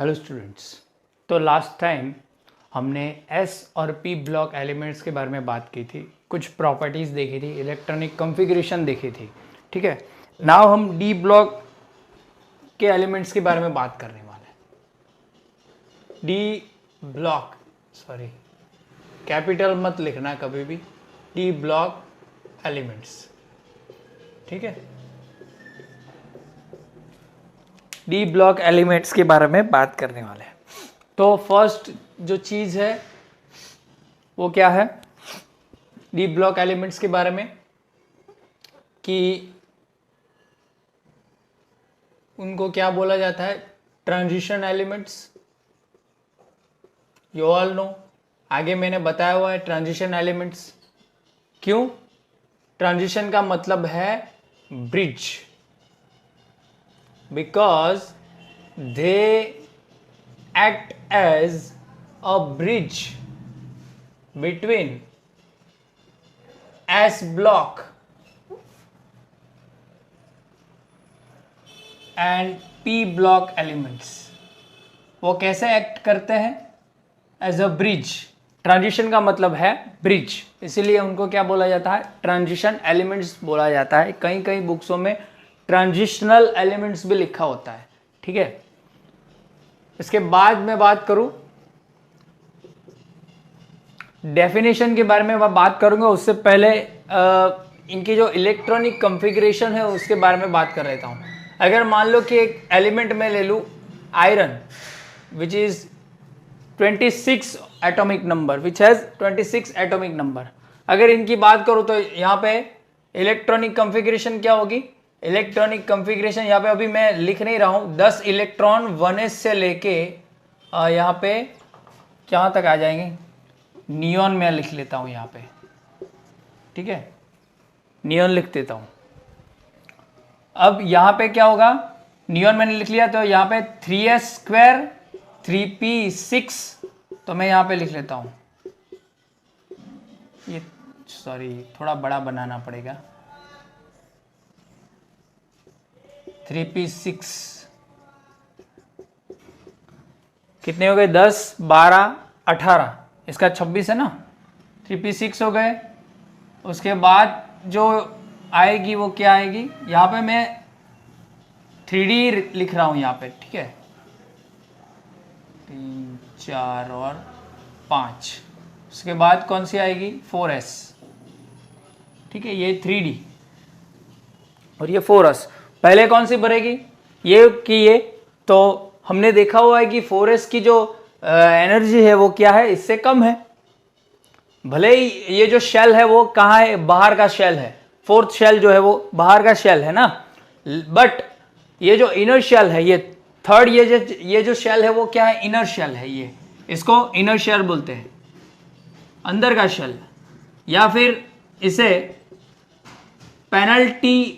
Hello students. तो last time हमने S और पी ब्लॉक एलिमेंट्स के बारे में बात की थी, कुछ प्रॉपर्टीज़ देखी थी, इलेक्ट्रॉनिक कॉन्फ़िगरेशन देखी थी। ठीक है, नाउ हम डी ब्लॉक के एलिमेंट्स के बारे में बात करने वाले हैं। डी ब्लॉक, सॉरी कैपिटल मत लिखना कभी भी, डी ब्लॉक एलिमेंट्स। ठीक है, डी ब्लॉक एलिमेंट्स के बारे में बात करने वाले हैं। तो फर्स्ट जो चीज़ है वो क्या है डी ब्लॉक एलिमेंट्स के बारे में, कि उनको क्या बोला जाता है, transition elements. You all know, आगे मैंने बताया हुआ है ट्रांजिशन एलिमेंट्स। क्यों? ट्रांजिशन का मतलब है bridge, because they act as a bridge between S block and P block elements। वो कैसे एक्ट करते हैं? As a bridge. ट्रांजिशन का मतलब है ब्रिज, इसीलिए उनको क्या बोला जाता है, ट्रांजिशन एलिमेंट्स बोला जाता है। कई कई बुक्सों में ट्रांजिशनल एलिमेंट्स भी लिखा होता है। ठीक है, इसके बाद मैं बात करूं डेफिनेशन के बारे में, मैं बात करूंगा। उससे पहले इनकी जो इलेक्ट्रॉनिक कॉन्फ़िगरेशन है उसके बारे में बात कर लेता हूं। अगर मान लो कि एक एलिमेंट में ले लूं iron, which is 26 atomic number, which has 26 atomic number. अगर इनकी बात करूं तो यहाँ पे इलेक्ट्रॉनिक कॉन्फ़िगरेशन क्या होगी? इलेक्ट्रॉनिक कॉन्फ़िगरेशन यहाँ पे अभी मैं लिख नहीं रहा हूँ, 10 इलेक्ट्रॉन 1s से लेके यहाँ पे क्या तक आ जाएंगे, नियॉन में लिख लेता हूँ यहाँ पे। ठीक है, नियॉन लिख देता हूँ। अब यहाँ पे क्या होगा, नियॉन मैंने लिख लिया तो यहाँ पे 3s² 3p6, तो मैं यहाँ पे लिख लेता हूँ, ये सॉरी थोड़ा बड़ा बनाना पड़ेगा, 3p6 कितने हो गए, 10 12 18, इसका 26 है ना, 3p6 हो गए। उसके बाद जो आएगी वो क्या आएगी, यहाँ पे मैं 3D लिख रहा हूँ यहाँ पे। ठीक है, 3 4 और 5, उसके बाद कौन सी आएगी, 4s। ठीक है, ये 3D और ये 4s। पहले कौन सी भरेगी, ये कि ये, तो हमने देखा हुआ है कि 4s की जो एनर्जी है वो क्या है, इससे कम है। भले ही ये जो शेल है वो कहाँ है, बाहर का शेल है, फोर्थ शेल जो है वो बाहर का शेल है ना, बट ये जो इनर शेल है, ये थर्ड, ये जो शेल है वो क्या है, इनर शेल है। ये इसको इनर शेल बोलते हैं, अंदर का शेल, या फिर इसे पेनल्टी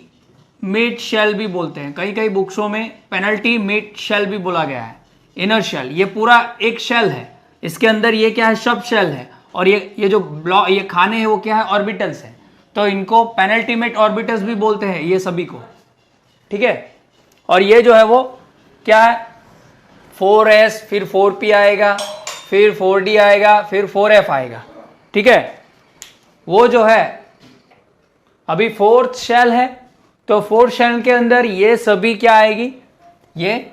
मेट शेल भी बोलते हैं। कई कई बुक्सों में पेनल्टी मेट शेल भी बोला गया है। इनर शेल ये पूरा एक शेल है, इसके अंदर ये क्या है, सब शेल है, और ये जो ब्लॉक, ये खाने हैं वो क्या है, ऑर्बिटल्स है, तो इनको पेनल्टीमेट ऑर्बिटल्स भी बोलते हैं ये सभी को। ठीक है, और ये जो है वो क्या है, 4s, फिर 4p आएगा, फिर 4d आएगा, फिर 4f आएगा। ठीक है, वो जो है अभी फोर्थ शेल है, तो फोर्थ शेल के अंदर ये सभी क्या आएगी, ये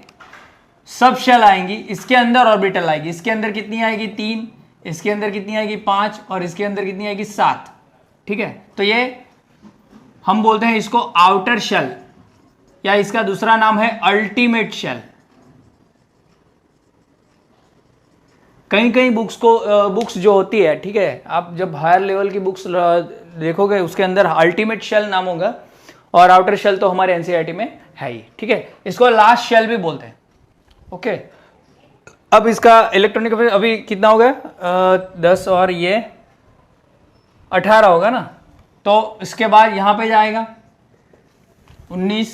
सब शेल आएंगी, इसके अंदर ऑर्बिटल आएगी। इसके अंदर कितनी आएगी, 3, इसके अंदर कितनी आएगी, 5, और इसके अंदर कितनी आएगी, 7। ठीक है, तो ये हम बोलते हैं इसको आउटर शेल, या इसका दूसरा नाम है अल्टीमेट शेल। कई कई बुक्स जो होती है, ठीक है, आप जब हायर लेवल की बुक्स देखोगे उसके अंदर अल्टीमेट शेल नाम होगा, और आउटर शेल तो हमारे एनसीईआरटी में है ही। ठीक है, इसको लास्ट शेल भी बोलते हैं। ओके, अब इसका इलेक्ट्रॉनिक अभी कितना हो गया, 10 और ये 18 होगा ना, तो इसके बाद यहां पे जाएगा 19।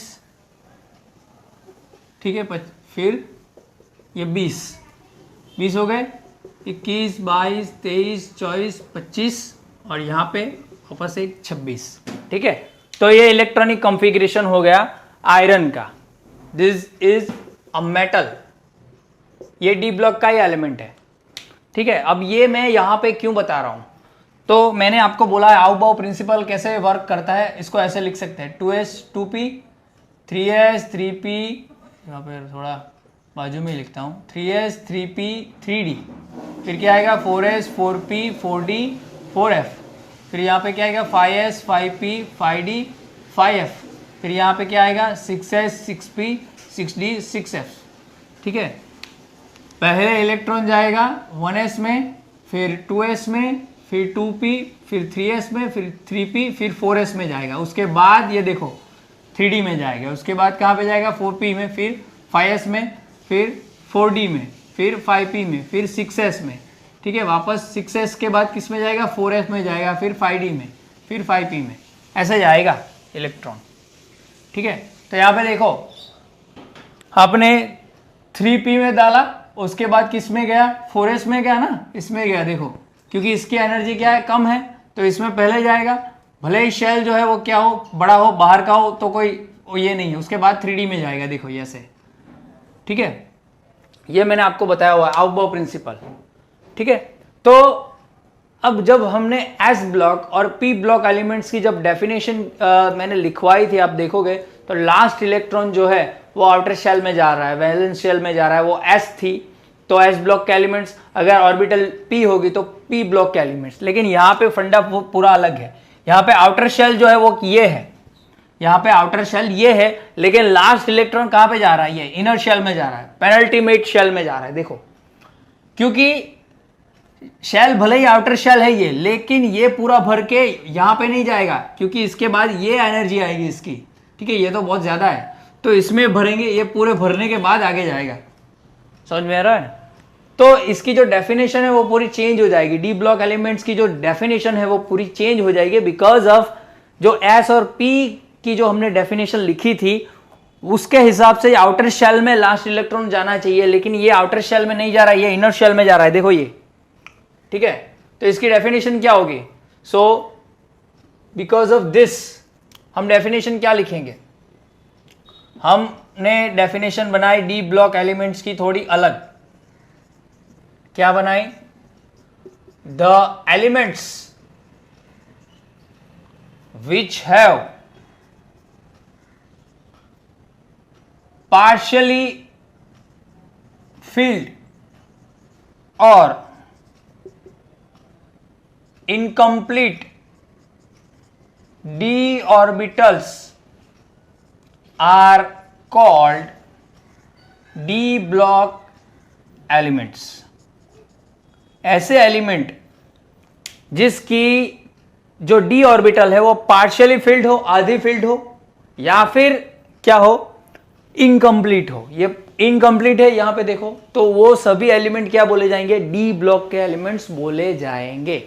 ठीक है, फिर ये 20 हो गए, 21 22 23 24 25, और यहां पे वापस एक 26। ठीक है, तो ये इलेक्ट्रॉनिक कॉन्फ़िगरेशन हो गया आयरन का। दिस इज अ मेटल, ये डी ब्लॉक का ही एलिमेंट है, ठीक है। अब ये मैं यहाँ पे क्यों बता रहा हूँ, तो मैंने आपको बोला है आउ बाउ प्रिंसिपल कैसे वर्क करता है, इसको ऐसे लिख सकते हैं 2s 2p 3s 3p, यहाँ पे थोड़ा बाजू में ही लिखता हूँ 3s 3p 3d, फिर क्या आएगा 4s 4p 4d 4f, फिर यहाँ पे क्या आएगा 5s 5p 5d 5f, फिर यहाँ पे क्या आएगा 6s 6p 6d 6f, ठीक है। पहले इलेक्ट्रॉन जाएगा 1s में, फिर 2s में, फिर 2p, फिर 3s में, फिर 3p, फिर 4s में जाएगा। उसके बाद ये देखो 3d में जाएगा, उसके बाद कहाँ पे जाएगा 4p में, फिर 5s में, फिर 4d में, फिर 5p में, फिर 6s में, ठीक है। वापस 6s के बाद किस में जाएगा 4s में जाएगा, फिर 5d में, फिर 5p में, ऐसे जाएगा इलेक्ट्रॉन, ठीक है। तो यहाँ पे देखो आपने 3p में डाला, उसके बाद किस में गया 4s में गया ना, इसमें गया, देखो क्योंकि इसकी एनर्जी क्या है कम है, तो इसमें पहले जाएगा, भले ही शेल जो है वो क्या हो बड़ा हो बाहर का हो तो कोई ये नहीं है, उसके बाद 3D में जाएगा, देखो ये ऐसे, ठीक है। ये मैंने आपको बताया हुआ है आउ बाउ प्रिंसिपल, ठीक है। तो अब जब हमने एस ब्लॉक और पी ब्लॉक एलिमेंट्स की जब डेफिनेशन मैंने लिखवाई थी, आप देखोगे तो लास्ट इलेक्ट्रॉन जो है वो आउटर शेल में जा रहा है, वैलेंस शेल में जा रहा है, वो एस थी, तो एस ब्लॉक के एलिमेंट्स, अगर ऑर्बिटल पी होगी तो पी ब्लॉक के एलिमेंट्स। लेकिन यहाँ पे फंडा पूरा अलग है, यहाँ पे आउटर शेल जो है वो ये है, यहाँ पे आउटर शेल ये है, लेकिन लास्ट इलेक्ट्रॉन कहाँ पे जा रहा है, ये इनर शेल में जा रहा है, पेनल्टीमेट शेल में जा रहा है। देखो क्योंकि शेल भले ही आउटर शेल है ये, लेकिन ये पूरा भर के यहाँ पे नहीं जाएगा, क्योंकि इसके बाद ये एनर्जी आएगी इसकी, ठीक है, ये तो बहुत ज्यादा है, तो इसमें भरेंगे, ये पूरे भरने के बाद आगे जाएगा, समझ में आ रहा है। तो इसकी जो डेफिनेशन है वो पूरी चेंज हो जाएगी, डी ब्लॉक एलिमेंट्स की जो डेफिनेशन है वो पूरी चेंज हो जाएगी, बिकॉज ऑफ जो एस और पी की जो हमने डेफिनेशन लिखी थी उसके हिसाब से आउटर शेल में लास्ट इलेक्ट्रॉन जाना चाहिए, लेकिन ये आउटर शेल में नहीं जा रहा है, ये इनर शेल में जा रहा है, देखो ये, ठीक है। तो इसकी डेफिनेशन क्या होगी, सो बिकॉज ऑफ दिस हम डेफिनेशन क्या लिखेंगे, हमने डेफिनेशन बनाई डी ब्लॉक एलिमेंट्स की थोड़ी अलग, क्या बनाई, the elements which have partially filled or incomplete d orbitals are called d block elements। ऐसे एलिमेंट जिसकी जो d ऑर्बिटल है वो पार्शियली फिल्ड हो, आधी फिल्ड हो, या फिर क्या हो, इनकम्प्लीट हो। ये इनकम्प्लीट है यहां पे देखो, तो वो सभी एलिमेंट क्या बोले जाएंगे, डी ब्लॉक के एलिमेंट्स बोले जाएंगे।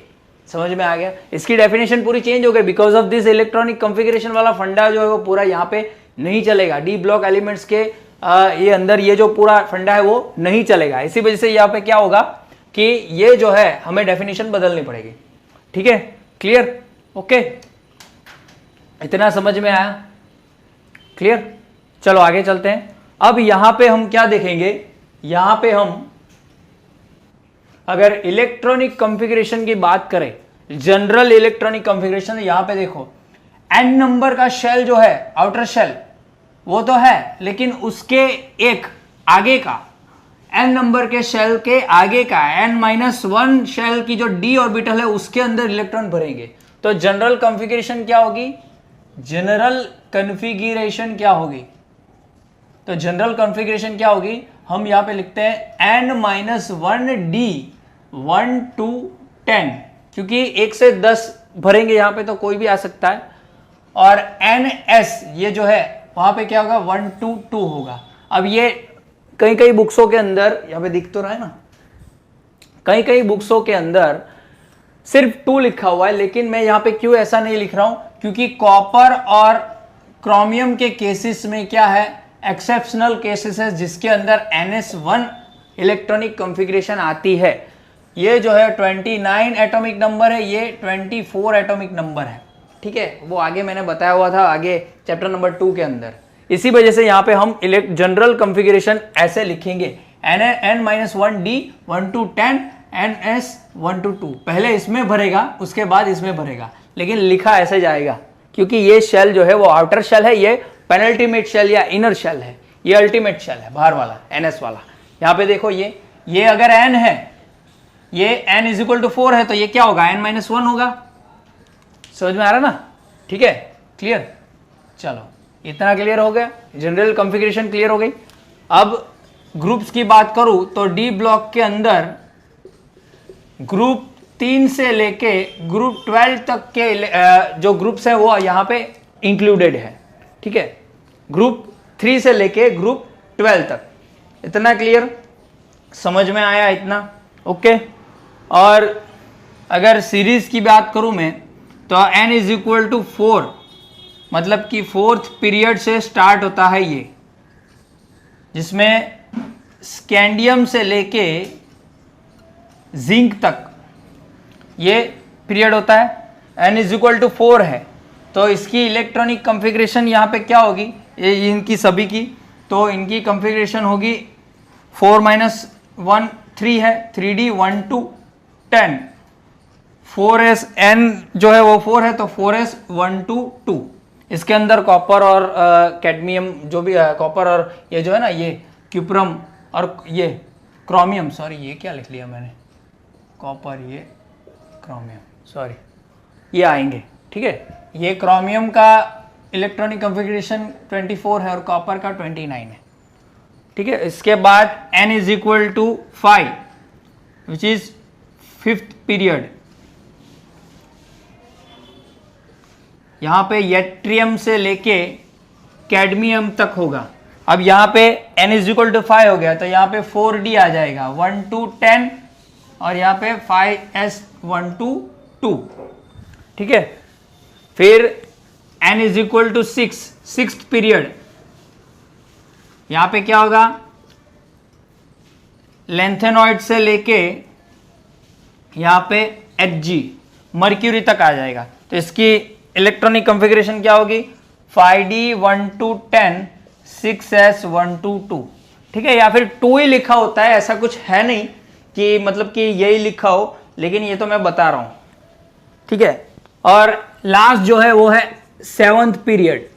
समझ में आ गया, इसकी डेफिनेशन पूरी चेंज हो गई, because of this electronic configuration वाला फंडा जो है वो पूरा यहां पे नहीं चलेगा, डी ब्लॉक एलिमेंट्स के ये अंदर ये जो पूरा फंडा है वो नहीं चलेगा। इसी वजह से यहां पे क्या होगा कि ये जो है हमें डेफिनेशन बदलनी पड़ेगी, ठीक है, क्लियर, ओके, इतना समझ में आया, क्लियर। चलो आगे चलते हैं। अब यहां पे हम क्या देखेंगे, यहां पे हम अगर इलेक्ट्रॉनिक कॉन्फ़िगरेशन की बात करें, जनरल इलेक्ट्रॉनिक कॉन्फ़िगरेशन, यहां पे देखो n नंबर का शेल जो है आउटर शेल वो तो है, लेकिन उसके एक आगे का n नंबर के शेल के आगे का n-1 शेल की जो d ऑर्बिटल है उसके अंदर इलेक्ट्रॉन भरेंगे। तो जनरल कॉन्फ़िगरेशन क्या होगी, जनरल कॉन्फ़िगरेशन क्या होगी, तो जनरल कॉन्फ़िगरेशन क्या होगी, हम यहां पे लिखते हैं n-1d 1 to 10, क्योंकि 1 से 10 भरेंगे यहां पे तो कोई भी आ सकता है, और ns ये जो है वहां पे क्या होगा 1 to 2 होगा। अब ये कई कई बुक्सों के अंदर यहां पे दिख तो रहा है ना, कई कई बुक्सों के अंदर सिर्फ 2 लिखा हुआ है, लेकिन मैं यहां पे क्यों ऐसा नहीं लिख रहा हूं, क्योंकि कॉपर और क्रोमियम के केसेस में क्या है, एक्सेप्शनल केसेस है जिसके अंदर ns1 इलेक्ट्रॉनिक कॉन्फ़िगरेशन आती है। ये जो है 29 एटॉमिक नंबर है, ये 24 एटॉमिक नंबर है, ठीक है, वो आगे मैंने बताया हुआ था आगे चैप्टर नंबर 2 के अंदर। इसी वजह से यहाँ पे हम जनरल कॉन्फ़िगरेशन ऐसे लिखेंगे n-1 d 1 to 10 ns 1 to 2, पहले इसमें भरेगा उसके बाद इसमें भरेगा, लेकिन लिखा ऐसे जाएगा क्योंकि ये शेल जो है वो आउटर शेल है, ये पेनल्टीमेट शेल या इनर शेल है, ये अल्टीमेट शेल है बाहर वाला ns वाला। यहाँ पे देखो ये अगर n है, ये n इज इक्वल टू 4 है तो ये क्या होगा n-1 होगा। समझ में आ रहा ना? ठीक है, क्लियर। चलो इतना क्लियर हो गया, जनरल कॉन्फ़िगरेशन क्लियर हो गई। अब ग्रुप्स की बात करूं तो डी ब्लॉक के अंदर ग्रुप 3 से लेके ग्रुप 12 तक के जो ग्रुप्स है वो यहाँ पे इंक्लूडेड है। ठीक है, ग्रुप 3 से लेके ग्रुप 12 तक। इतना क्लियर, समझ में आया इतना? ओके। और अगर सीरीज की बात करूं मैं तो n इज इक्वल टू 4, मतलब कि 4th पीरियड से स्टार्ट होता है ये, जिसमें स्कैंडियम से लेके जिंक तक ये पीरियड होता है। n इज इक्वल टू 4 है तो इसकी इलेक्ट्रॉनिक कॉन्फ़िगरेशन यहाँ पे क्या होगी, ये इनकी सभी की, तो इनकी कॉन्फ़िगरेशन होगी 4 - 1 3 है, 3d 1 to 10, 4s n जो है वो 4 है तो 4s 1 to 2। इसके अंदर कॉपर और कैडमियम जो भी कॉपर और ये जो है ना ये क्यूप्रम और ये क्रोमियम, सॉरी ये क्या लिख लिया मैंने, कॉपर ये क्रोमियम, सॉरी ये आएंगे। ठीक है, ये क्रोमियम का इलेक्ट्रॉनिक कॉन्फ़िगरेशन 24 है और कॉपर का 29 है। ठीक है, इसके बाद n is equal to 5 which is 5th period. यहाँ पे यट्रियम से लेके कैडमियम तक होगा। अब यहाँ पे n इज इक्वल टू 5 हो गया तो यहाँ पे 4d आ जाएगा 1 to 10 और यहाँ पे 5s 1 to 2। ठीक है, फिर n is equal to 6th period. यहाँ पे क्या होगा, लेंथेनॉइड से लेके यहाँ पे Hg मर्क्यूरी तक आ जाएगा तो इसकी इलेक्ट्रॉनिक कॉन्फ़िगरेशन क्या होगी 5d 1 to 10 6s 1 to 2। ठीक है, या फिर 2 ही लिखा होता है, ऐसा कुछ है नहीं कि मतलब कि यही लिखा हो, लेकिन ये तो मैं बता रहा हूं। ठीक है, और लास्ट जो है वो है 7th period.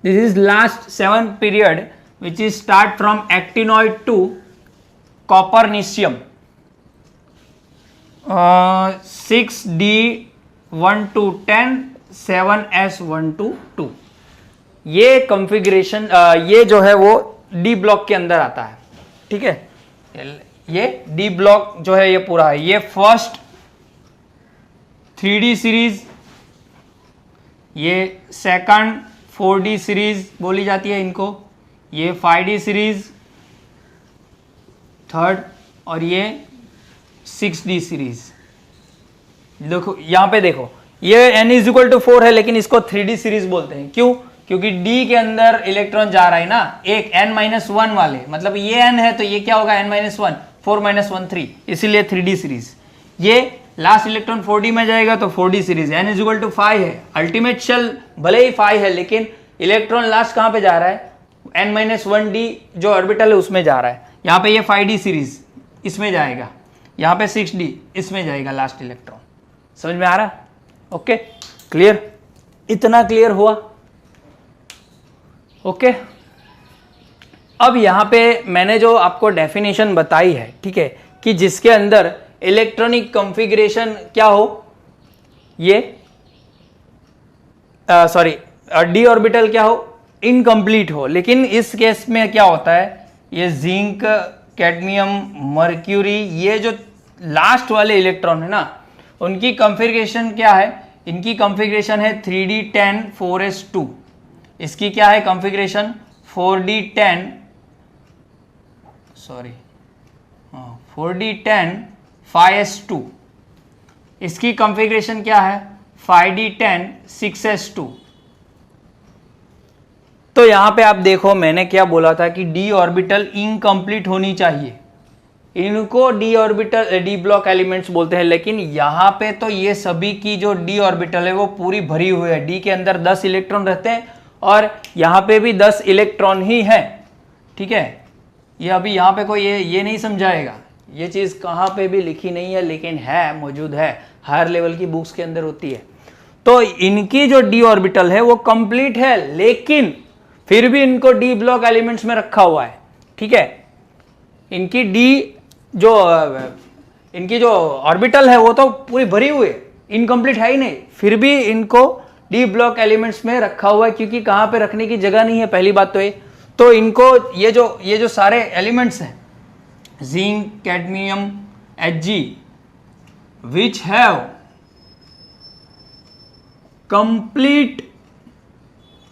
This is last 7th period which is start from actinoid to copernicium. 6d 1 to 10 7s 1 to 2। ये कॉन्फ़िगरेशन ये जो है वो डी ब्लॉक के अंदर आता है। ठीक है, ये डी ब्लॉक जो है ये पूरा है। ये फर्स्ट 3d सीरीज, ये सेकंड 4d सीरीज बोली जाती है इनको, ये 5d सीरीज थर्ड, और ये 6d सीरीज। देखो यहाँ पे देखो, ये n इज इक्वल टू 4 है लेकिन इसको 3d सीरीज बोलते हैं। क्यों? क्योंकि d के अंदर इलेक्ट्रॉन जा रहा है ना, एक n-1 वाले, मतलब ये n है तो ये क्या होगा n-1, 4 - 1 3, इसीलिए 3d सीरीज। ये लास्ट इलेक्ट्रॉन 4d में जाएगा तो 4d series. n is equal to 5 है, अल्टीमेट शेल भले ही 5 है लेकिन इलेक्ट्रॉन लास्ट कहाँ पे जा रहा है, n-1d जो ऑर्बिटल है उसमें जा रहा है। यहाँ पे ये 5d सीरीज इसमें जाएगा, यहाँ पे 6d इसमें जाएगा लास्ट इलेक्ट्रॉन। समझ में आ रहा? Okay, clear? इतना क्लियर हुआ? ओके। अब यहाँ पे मैंने जो आपको डेफिनेशन बताई है, ठीक है, कि जिसके अंदर इलेक्ट्रॉनिक कॉन्फ़िगरेशन क्या हो, ये सॉरी डी ऑर्बिटल क्या हो, इनकम्प्लीट हो। लेकिन इस केस में क्या होता है, ये जिंक, कैडमियम, मर्क्यूरी, ये जो लास्ट वाले इलेक्ट्रॉन है ना, उनकी कॉन्फ़िगरेशन क्या है, इनकी कॉन्फ़िगरेशन है 3d10 4s2। इसकी क्या है कॉन्फ़िगरेशन 4d10 5s2। इसकी कॉन्फ़िगरेशन क्या है 5d10 6s2। तो यहां पे आप देखो मैंने क्या बोला था कि डी ऑर्बिटल इनकम्प्लीट होनी चाहिए, इनको D orbital D block elements बोलते हैं। लेकिन यहाँ पे तो ये सभी की जो डी ऑर्बिटल है वो पूरी भरी हुई है। डी के अंदर 10 इलेक्ट्रॉन रहते हैं और यहाँ पे भी 10 इलेक्ट्रॉन ही है। ठीक है, ये अभी यहाँ पे कोई ये नहीं समझाएगा, ये चीज़ कहाँ पे भी लिखी नहीं है, लेकिन है, मौजूद है, हायर लेवल की बुक्स के अंदर होती है। तो इनकी जो डी ऑर्बिटल है वो कंप्लीट है, लेकिन फिर भी इनको डी ब्लॉक एलिमेंट्स में रखा हुआ है। ठीक है, इनकी जो ऑर्बिटल है वो तो पूरी भरी हुई है, इनकम्प्लीट है ही नहीं, फिर भी इनको डी ब्लॉक एलिमेंट्स में रखा हुआ है, क्योंकि कहां पे रखने की जगह नहीं है, पहली बात तो ये। तो इनको ये जो सारे एलिमेंट्स हैं, zinc, cadmium, Hg, which have complete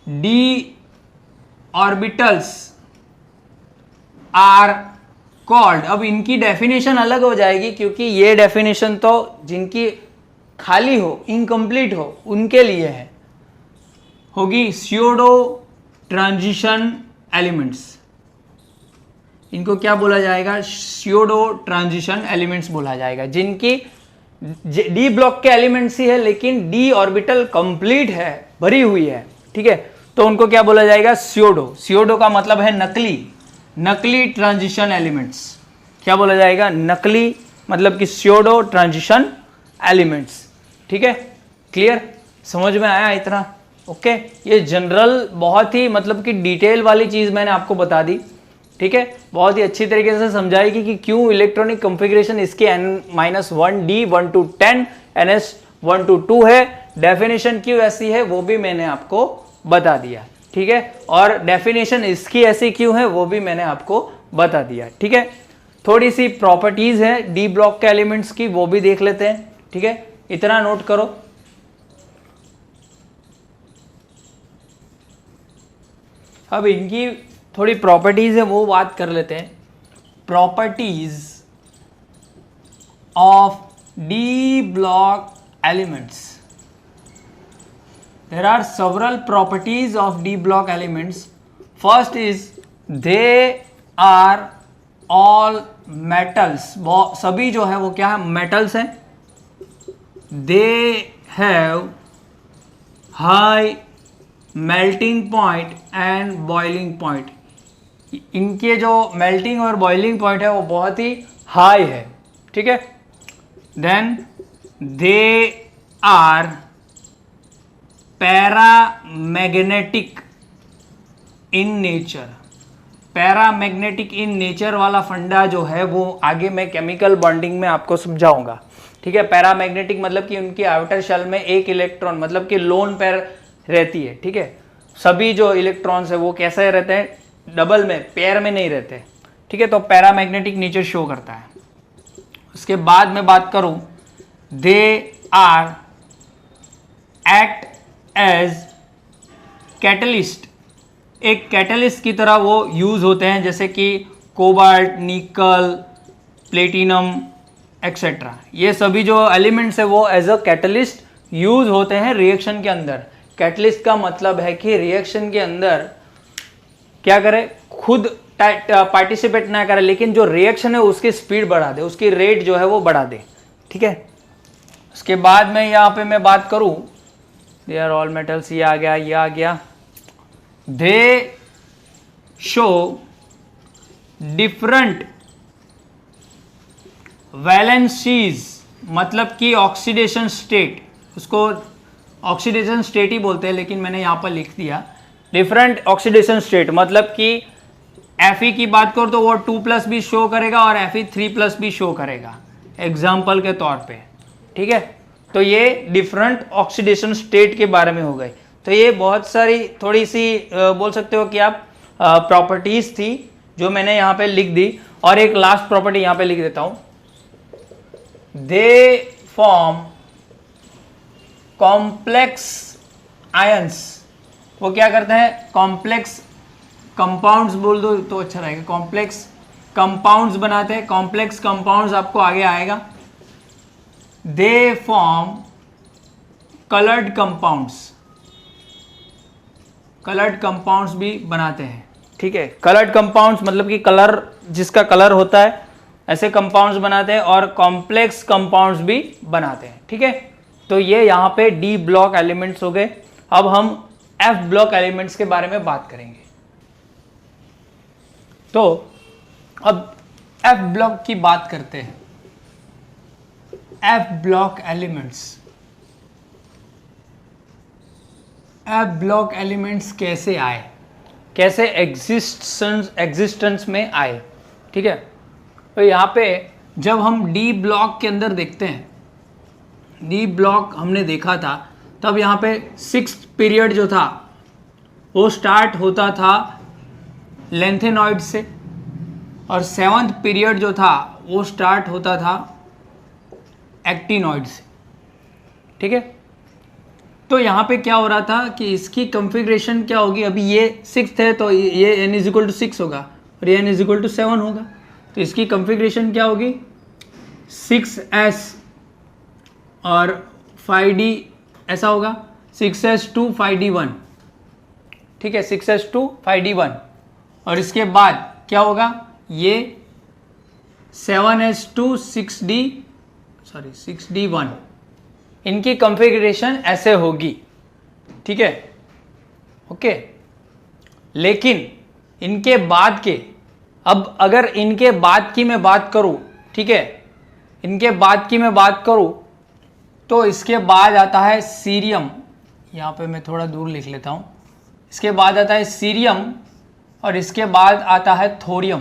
D orbitals are called. अब इनकी डेफिनेशन अलग हो जाएगी, क्योंकि ये डेफिनेशन तो जिनकी खाली हो, इनकम्प्लीट हो, उनके लिए है, होगी स्यूडो ट्रांजिशन एलिमेंट्स। इनको क्या बोला जाएगा? स्यूडो ट्रांजिशन एलिमेंट्स बोला जाएगा, जिनकी डी ब्लॉक के एलिमेंट्स ही है, लेकिन डी ऑर्बिटल कंप्लीट है, भरी हुई है। ठीक है, तो उनको क्या बोला जाएगा? स्यूडो। स्यूडो का मतलब है नकली ट्रांजिशन एलिमेंट्स। क्या बोला जाएगा? नकली, मतलब कि स्यूडो ट्रांजिशन एलिमेंट्स। ठीक है, क्लियर, समझ में आया इतना? ओके, ये जनरल बहुत ही मतलब कि डिटेल वाली चीज मैंने आपको बता दी। ठीक है, बहुत ही अच्छी तरीके से समझाएगी कि क्यों इलेक्ट्रॉनिक कॉन्फ़िगरेशन इसके n-1 d 1 to 10 ns 1 to 2 है। डेफिनेशन क्यों ऐसी है वो भी मैंने आपको बता दिया। ठीक है, और डेफिनेशन इसकी ऐसी क्यों है वो भी मैंने आपको बता दिया। ठीक है, थोड़ी सी प्रॉपर्टीज है डी ब्लॉक के एलिमेंट्स की, वो भी देख लेते हैं। ठीक है, इतना नोट करो। अब इनकी थोड़ी प्रॉपर्टीज है वो बात कर लेते हैं। Properties of D block elements. There are several properties of D block elements. First is they are all metals. सभी जो है वो क्या है? मेटल्स हैं। They have high melting point and boiling point. इनके जो मेल्टिंग और बॉइलिंग पॉइंट है वो बहुत ही हाई है। ठीक है, then they are paramagnetic in nature. Paramagnetic in nature वाला फंडा जो है वो आगे मैं केमिकल बॉन्डिंग में आपको समझाऊंगा। ठीक है, पैरामैग्नेटिक मतलब कि उनकी आउटर शेल में एक इलेक्ट्रॉन, मतलब कि लोन पेयर रहती है। ठीक है, सभी जो इलेक्ट्रॉन्स है वो कैसे रहते हैं? डबल में, पेयर में नहीं रहते। ठीक है, तो पैरामैग्नेटिक नेचर शो करता है। उसके बाद मैं बात करूं, they are act as catalyst. एक कैटलिस्ट की तरह वो यूज होते हैं, जैसे कि कोबाल्ट, निकल, प्लेटिनम एक्सेट्रा। ये सभी जो एलिमेंट्स है वो एज अ कैटलिस्ट यूज होते हैं रिएक्शन के अंदर। कैटलिस्ट का मतलब है कि रिएक्शन के अंदर क्या करे? खुद पार्टिसिपेट ना करे, लेकिन जो रिएक्शन है उसकी स्पीड बढ़ा दे, उसकी रेट जो है वो बढ़ा दे। ठीक है, उसके बाद में यहाँ पे मैं बात करूं, दे आर ऑल मेटल्स, ये आ गया, ये आ गया। दे शो डिफरेंट वैलेंसीज, मतलब कि ऑक्सीडेशन स्टेट, उसको ऑक्सीडेशन स्टेट ही बोलते हैं, लेकिन मैंने यहाँ पर लिख दिया डिफरेंट ऑक्सीडेशन स्टेट। मतलब कि Fe की बात करो तो वो 2+ भी शो करेगा और Fe 3+ भी शो करेगा, एग्जाम्पल के तौर पे। ठीक है, तो ये डिफरेंट ऑक्सीडेशन स्टेट के बारे में हो गए। तो ये बहुत सारी थोड़ी सी बोल सकते हो कि आप प्रॉपर्टीज थी जो मैंने यहाँ पे लिख दी। और एक लास्ट प्रॉपर्टी यहाँ पे लिख देता हूं, दे फॉर्म कॉम्प्लेक्स आयंस। वो क्या करते हैं? कॉम्प्लेक्स कंपाउंड्स बोल दो तो अच्छा रहेगा, कॉम्प्लेक्स कंपाउंड्स बनाते हैं। कॉम्प्लेक्स कंपाउंड्स आपको आगे आएगा। They form coloured compounds, coloured compounds भी बनाते हैं। ठीक है, कलर्ड कंपाउंड्स मतलब कि कलर, जिसका कलर होता है, ऐसे कंपाउंड्स बनाते हैं। और कॉम्प्लेक्स कंपाउंड्स भी बनाते हैं। ठीक है, तो ये यहाँ पे डी ब्लॉक एलिमेंट्स हो गए। अब हम एफ ब्लॉक एलिमेंट्स के बारे में बात करेंगे। तो अब एफ ब्लॉक की बात करते हैं। F block elements, F block elements कैसे आए, कैसे एग्जिस्टेंस में आए, ठीक है। तो यहाँ पे जब हम डी ब्लॉक के अंदर देखते हैं, डी ब्लॉक हमने देखा था, तब यहाँ पे 6th पीरियड जो था वो स्टार्ट होता था लेंथेनॉइड से, और 7th पीरियड जो था वो स्टार्ट होता था एक्टिनॉइड से, ठीक है। तो यहाँ पे क्या हो रहा था कि इसकी कॉन्फ़िगरेशन क्या होगी, अभी ये 6th है तो ये n = 6 होगा और ये n = 7 होगा, तो इसकी कॉन्फ़िगरेशन क्या होगी 6s और 5d ऐसा होगा, 6s to 5d1, ठीक है, 6s to 5d1। और इसके बाद क्या होगा, ये 7s to 6d1, इनकी कॉन्फ़िगरेशन ऐसे होगी, ठीक है, ओके। लेकिन इनके बाद के, अब अगर इनके बाद की मैं बात करूं, ठीक है, इनके बाद की मैं बात करूं तो इसके बाद आता है सीरियम, यहाँ पे मैं थोड़ा दूर लिख लेता हूँ, इसके बाद आता है सीरियम और इसके बाद आता है थोरियम,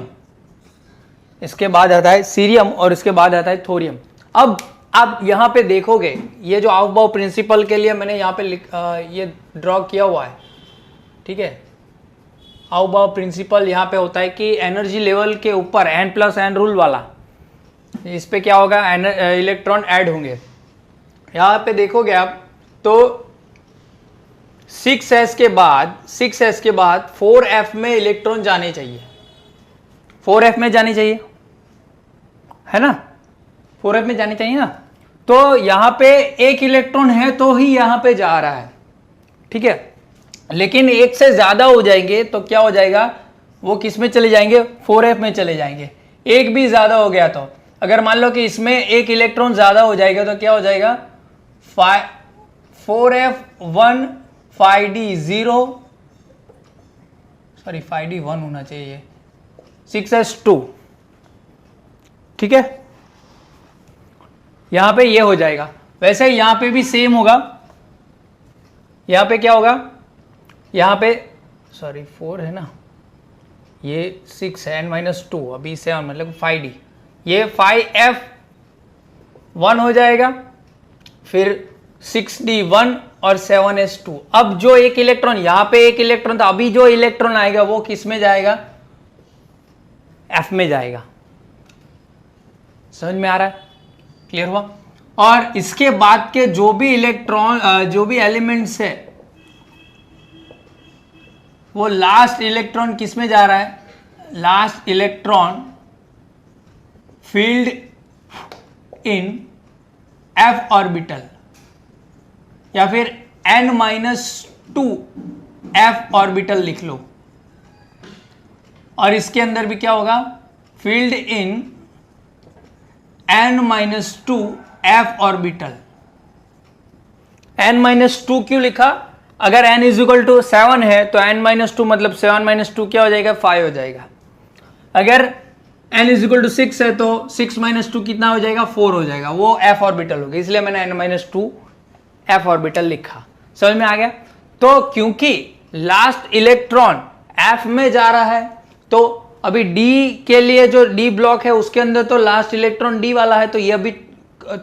इसके बाद आता है सीरियम और इसके बाद आता है थोरियम। अब आप यहाँ पे देखोगे ये जो आउटबाउ प्रिंसिपल के लिए मैंने यहाँ पे ये ड्रॉ किया हुआ है, ठीक है। आउटबाउ प्रिंसिपल यहाँ पे होता है कि एनर्जी लेवल के ऊपर n+n रूल वाला, इस पे क्या होगा, इलेक्ट्रॉन ऐड होंगे। यहाँ पे देखोगे आप तो 6s के बाद 4f में इलेक्ट्रॉन जाने चाहिए, 4f में जाने चाहिए, है ना, 4f में जाने चाहिए ना। तो यहाँ पे एक इलेक्ट्रॉन है तो ही यहाँ पे जा रहा है, ठीक है। लेकिन एक से ज्यादा हो जाएंगे तो क्या हो जाएगा, वो किस में चले जाएंगे, 4f में चले जाएंगे। एक भी ज्यादा हो गया तो, अगर मान लो कि इसमें एक इलेक्ट्रॉन ज्यादा हो जाएगा तो क्या हो जाएगा, 4f1 5d0, सॉरी 5d1 होना चाहिए, 6s2, ठीक है। यहां पे ये हो जाएगा। वैसे यहां पे भी सेम होगा, यहां पे क्या होगा, यहां पे सॉरी 4 है ना, ये 6 है, n-2 अभी 7 मतलब 5d, ये 5f1 हो जाएगा, फिर 6d1 और 7s2। अब जो एक इलेक्ट्रॉन, यहां पे एक इलेक्ट्रॉन था, अभी जो इलेक्ट्रॉन आएगा वो किस में जाएगा, f में जाएगा। समझ में आ रहा है, क्लियर हुआ। और इसके बाद के जो भी इलेक्ट्रॉन, जो भी एलिमेंट्स है, वो लास्ट इलेक्ट्रॉन किस में जा रहा है, लास्ट इलेक्ट्रॉन फील्ड इन f ऑर्बिटल या फिर n-2 f ऑर्बिटल लिख लो। और इसके अंदर भी क्या होगा, फील्ड इन n-2 f ऑर्बिटल। n-2 क्यों लिखा, अगर n = 7 है तो n-2 मतलब 7 - 2 क्या हो जाएगा, 5 हो जाएगा। अगर n = 6 है तो 6 - 2 कितना हो जाएगा, 4 हो जाएगा, वो f ऑर्बिटल हो गया, इसलिए मैंने n-2 f ऑर्बिटल लिखा। समझ में आ गया। तो क्योंकि लास्ट इलेक्ट्रॉन f में जा रहा है, तो अभी d के लिए जो d ब्लॉक है उसके अंदर तो लास्ट इलेक्ट्रॉन d वाला है, तो ये अभी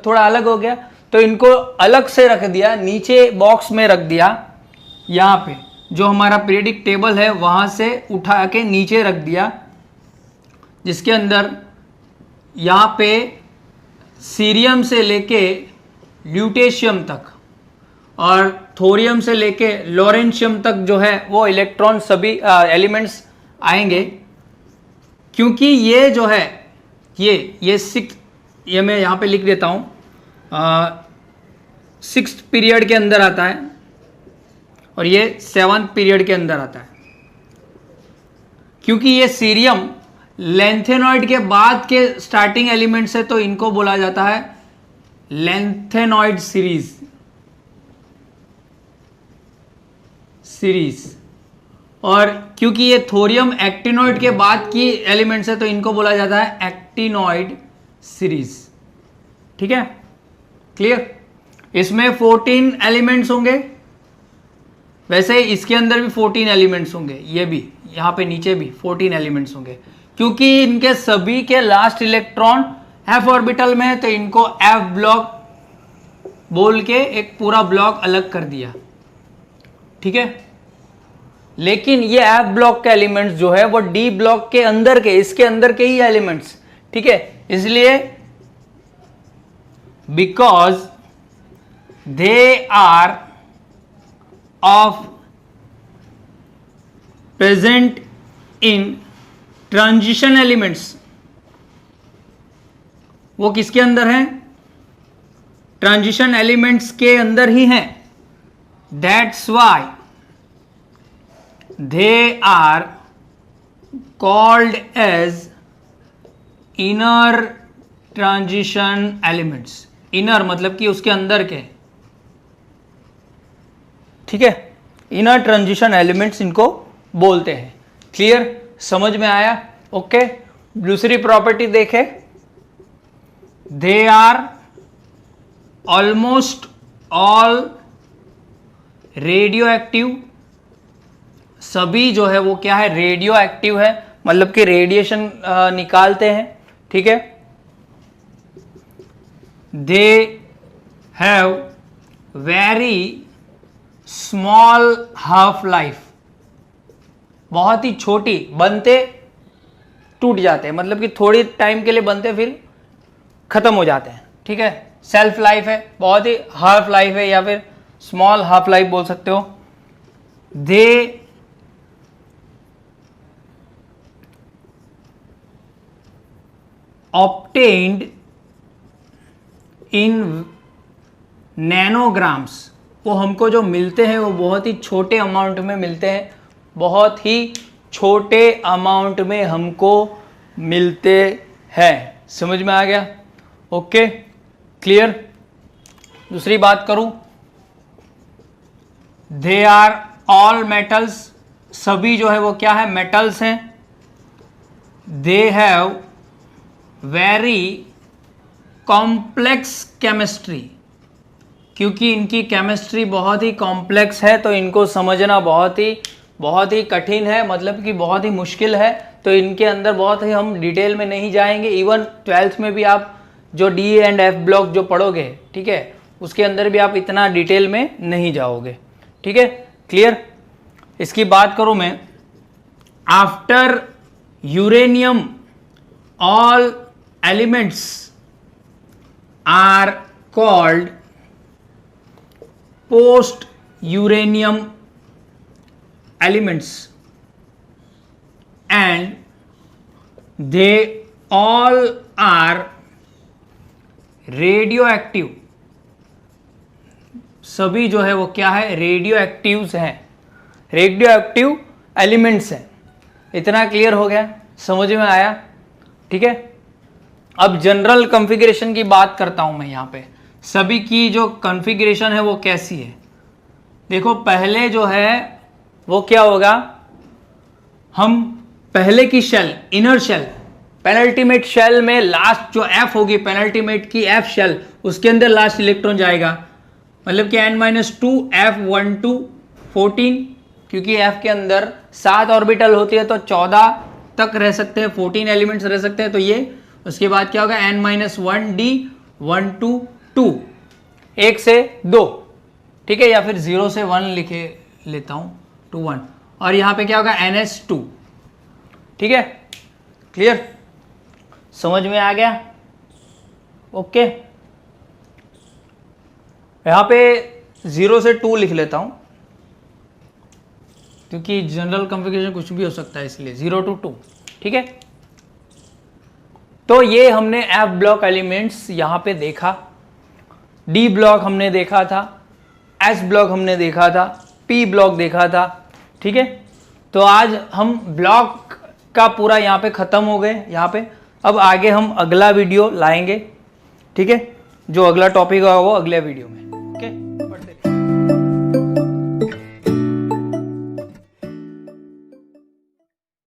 थोड़ा अलग हो गया, तो इनको अलग से रख दिया, नीचे बॉक्स में रख दिया, यहाँ पे जो हमारा पीरियडिक टेबल है वहां से उठा के नीचे रख दिया, जिसके अंदर यहाँ पे सीरियम से लेके ल्यूटेशियम तक और थोरियम से लेके लॉरेंशियम तक जो है वो इलेक्ट्रॉन सभी एलिमेंट्स आएंगे। क्योंकि ये जो है ये 6, ये मैं यहाँ पे लिख देता हूँ, 6th पीरियड के अंदर आता है और ये 7th पीरियड के अंदर आता है। क्योंकि ये सीरियम लेंथेनॉइड के बाद के स्टार्टिंग एलिमेंट्स है, तो इनको बोला जाता है लेंथेनॉइड सीरीज। और क्योंकि ये थोरियम एक्टिनोइड के बाद की एलिमेंट्स है तो इनको बोला जाता है एक्टिनोइड सीरीज। ठीक है, क्लियर। इसमें 14 एलिमेंट्स होंगे, वैसे इसके अंदर भी 14 एलिमेंट्स होंगे, ये भी यहां पे नीचे भी 14 एलिमेंट्स होंगे, क्योंकि इनके सभी के लास्ट इलेक्ट्रॉन f ऑर्बिटल में है तो इनको f ब्लॉक बोल के एक पूरा ब्लॉक अलग कर दिया। ठीक है, लेकिन ये f ब्लॉक के एलिमेंट्स जो है वो d ब्लॉक के अंदर के, इसके अंदर के ही एलिमेंट्स। ठीक है, इसलिए because they are of present in transition elements, वो किसके अंदर हैं? ट्रांजिशन एलिमेंट्स के अंदर ही हैं। That's why they are called as inner transition elements. Inner मतलब कि उसके अंदर के, ठीक है, इनर ट्रांजिशन एलिमेंट्स इनको बोलते हैं। क्लियर, समझ में आया? ओके, दूसरी प्रॉपर्टी देखें, they are almost all radioactive. सभी जो है वो क्या है? रेडियो एक्टिव है, मतलब कि रेडिएशन निकालते हैं। ठीक है, they have very small half life, बहुत ही छोटी, बनते टूट जाते हैं, मतलब कि थोड़ी टाइम के लिए बनते फिर खत्म हो जाते हैं। ठीक है, सेल्फ लाइफ है, बहुत ही हाफ लाइफ है, या फिर स्मॉल हाफ लाइफ बोल सकते हो। दे ऑब्टेन्ड इन नैनोग्राम्स, वो हमको जो मिलते हैं वो बहुत ही छोटे अमाउंट में मिलते हैं, बहुत ही छोटे अमाउंट में हमको मिलते हैं। समझ में आ गया? Okay, clear. दूसरी बात करूं, दे आर ऑल मेटल्स, सभी जो है वो क्या है? मेटल्स हैं। They have very complex chemistry, क्योंकि इनकी केमिस्ट्री बहुत ही कॉम्प्लेक्स है तो इनको समझना बहुत ही कठिन है, मतलब कि बहुत ही मुश्किल है। तो इनके अंदर बहुत ही हम डिटेल में नहीं जाएंगे। इवन 12th में भी आप जो डी एंड एफ ब्लॉक जो पढ़ोगे, ठीक है, उसके अंदर भी आप इतना डिटेल में नहीं जाओगे। ठीक है, क्लियर। इसकी बात करूं मैं, after uranium all elements are called post uranium elements and they all are radioactive. सभी जो है वो क्या है? रेडियो एक्टिव्स हैं, रेडियो एक्टिव एलिमेंट्स हैं। इतना क्लियर हो गया? समझ में आया? ठीक है, अब जनरल कॉन्फ़िगरेशन की बात करता हूं मैं। यहां पे सभी की जो कॉन्फ़िगरेशन है वो कैसी है? देखो, पहले जो है वो क्या होगा? हम पहले की shell, inner shell, penultimate shell में लास्ट जो F होगी, पेनल्टीमेट की F शेल, उसके अंदर लास्ट इलेक्ट्रॉन जाएगा, मतलब कि n-2 F12 14, क्योंकि F के अंदर 7 ऑर्बिटल होती है तो 14 तक रह सकते हैं, 14 एलिमेंट्स रह सकते हैं। तो ये उसके बाद क्या होगा? n-1 D 1 2 2, 1 से 2, ठीक है, या फिर 0 से 1 लिखे लेता हूं, 2 1, और यहां पे क्या होगा? NS2। ठीक है, क्लियर, समझ में आ गया? ओके, यहां पे 0 से 2 लिख लेता हूं, क्योंकि जनरल कॉन्फ़िगरेशन कुछ भी हो सकता है, इसलिए 0 to 2। ठीक है, तो ये हमने F ब्लॉक एलिमेंट्स यहां पे देखा, D ब्लॉक हमने देखा था, S ब्लॉक हमने देखा था, P ब्लॉक देखा था। ठीक है, तो आज हम ब्लॉक का पूरा यहाँ पे ख़त्म हो गए यहाँ पे। अब आगे हम अगला वीडियो लाएंगे, ठीक है, जो अगला टॉपिक होगा वो अगले वीडियो में।